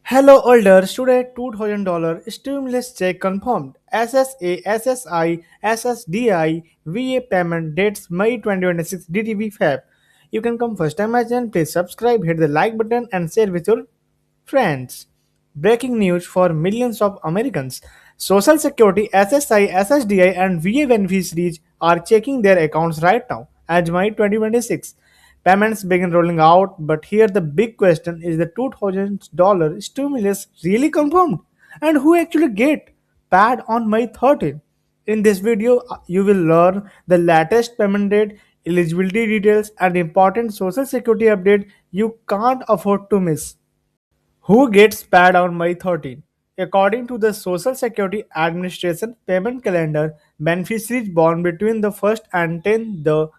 Hello holders, today $2,000 stimulus check confirmed. SSA, SSI, SSDI, VA payment dates May 2026 DTV Fab. You can come first time as and please subscribe, hit the like button and share with your friends. Breaking news for millions of Americans. Social Security, SSI, SSDI and VA beneficiaries are checking their accounts right now as May 2026. Payments begin rolling out, but here the big question is the $2,000 stimulus really confirmed? And who actually get paid on May 13th? In this video, you will learn the latest payment date, eligibility details, and important social security update you can't afford to miss. Who gets paid on May 13? According to the Social Security Administration payment calendar, beneficiaries born between the 1st and 10th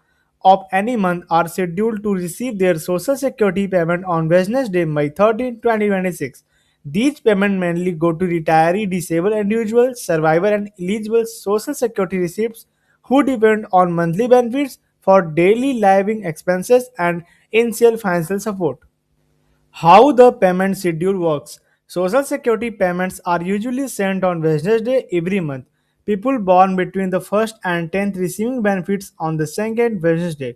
of any month are scheduled to receive their Social Security payment on Wednesday, May 13, 2026. These payments mainly go to retiree, disabled individuals, survivor, and eligible Social Security receipts who depend on monthly benefits for daily living expenses and initial financial support. How the payment schedule works. Social Security payments are usually sent on Wednesday every month. People born between the 1st and 10th receiving benefits on the second Wednesday.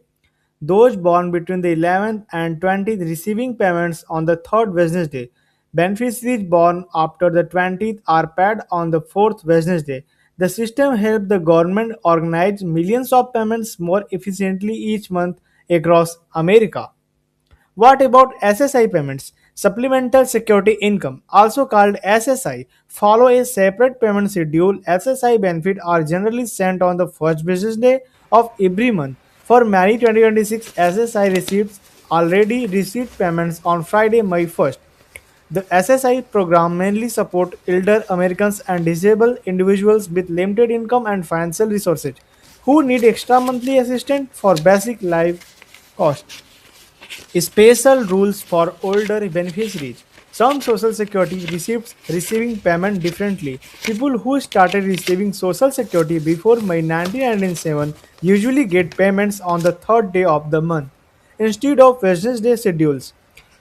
Those born between the 11th and 20th receiving payments on the third Wednesday. Beneficiaries born after the 20th are paid on the fourth Wednesday. The system helps the government organize millions of payments more efficiently each month across America. What about SSI payments? Supplemental Security Income, also called SSI, follow a separate payment schedule. SSI benefits are generally sent on the first business day of every month. For many 2026 SSI receipts already received payments on Friday, May 1st. The SSI program mainly supports elder Americans and disabled individuals with limited income and financial resources who need extra monthly assistance for basic life costs. Special rules for older beneficiaries. Some Social Security receipts receiving payment differently. People who started receiving Social Security before May 1997 usually get payments on the third day of the month instead of Wednesday schedules.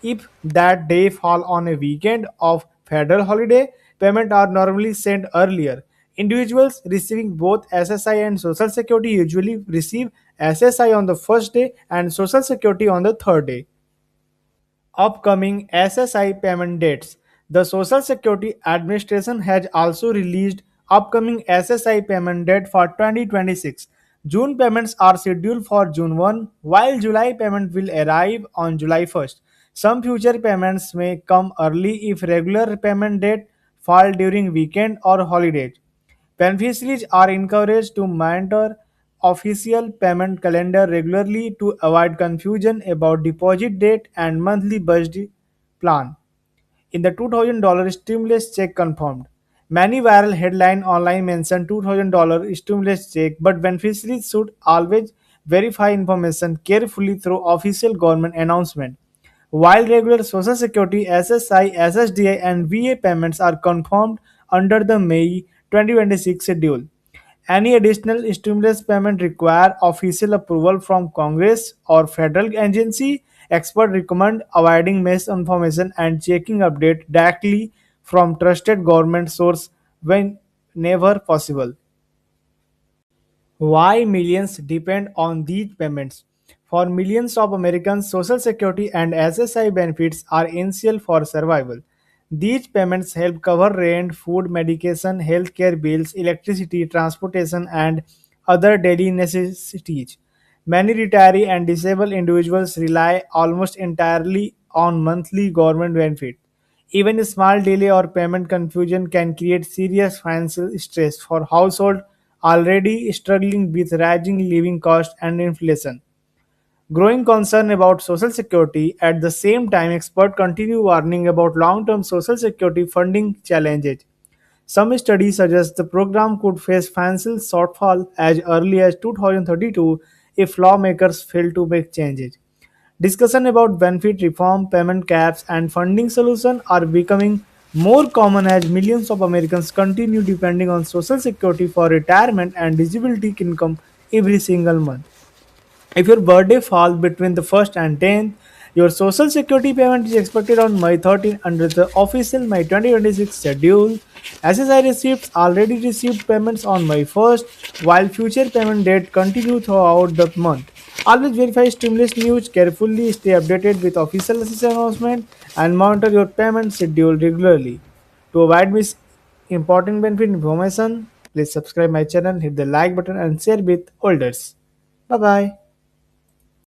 If that day fall on a weekend of federal holiday, payments are normally sent earlier. Individuals receiving both SSI and Social Security usually receive SSI on the first day and Social Security on the third day. Upcoming SSI payment dates. The Social Security Administration has also released upcoming SSI payment date for 2026. June payments are scheduled for June 1, while July payment will arrive on July 1st. Some future payments may come early if regular payment date fall during weekend or holidays. Beneficiaries are encouraged to monitor official payment calendar regularly to avoid confusion about deposit date and monthly budget plan. In the $2,000 stimulus check confirmed. Many viral headline online mention $2,000 stimulus check, but beneficiaries should always verify information carefully through official government announcement. While regular Social Security, SSI, SSDI, and VA payments are confirmed under the May 2026 schedule, any additional stimulus payment require official approval from Congress or federal agency. Experts recommend avoiding misinformation and checking update directly from trusted government source whenever possible. Why millions depend on these payments? For millions of Americans, Social Security and SSI benefits are essential for survival. These payments help cover rent, food, medication, healthcare bills, electricity, transportation, and other daily necessities. Many retiree and disabled individuals rely almost entirely on monthly government benefits. Even a small delay or payment confusion can create serious financial stress for households already struggling with rising living costs and inflation. Growing concern about Social Security. At the same time, experts continue warning about long term Social Security funding challenges. Some studies suggest the program could face financial shortfall as early as 2032 if lawmakers fail to make changes. Discussion about benefit reform, payment caps, and funding solutions are becoming more common as millions of Americans continue depending on Social Security for retirement and disability income every single month. If your birthday falls between the 1st and 10th, Your Social Security payment is expected on May 13 under the official May 2026 schedule. SSI receipts already received payments on May 1st, while future payment dates continue throughout the month. Always verify stimulus news carefully, stay updated with official SSI announcement, and monitor your payment schedule regularly. To avoid miss important benefit information, please subscribe my channel, hit the like button, and share with others. Bye bye.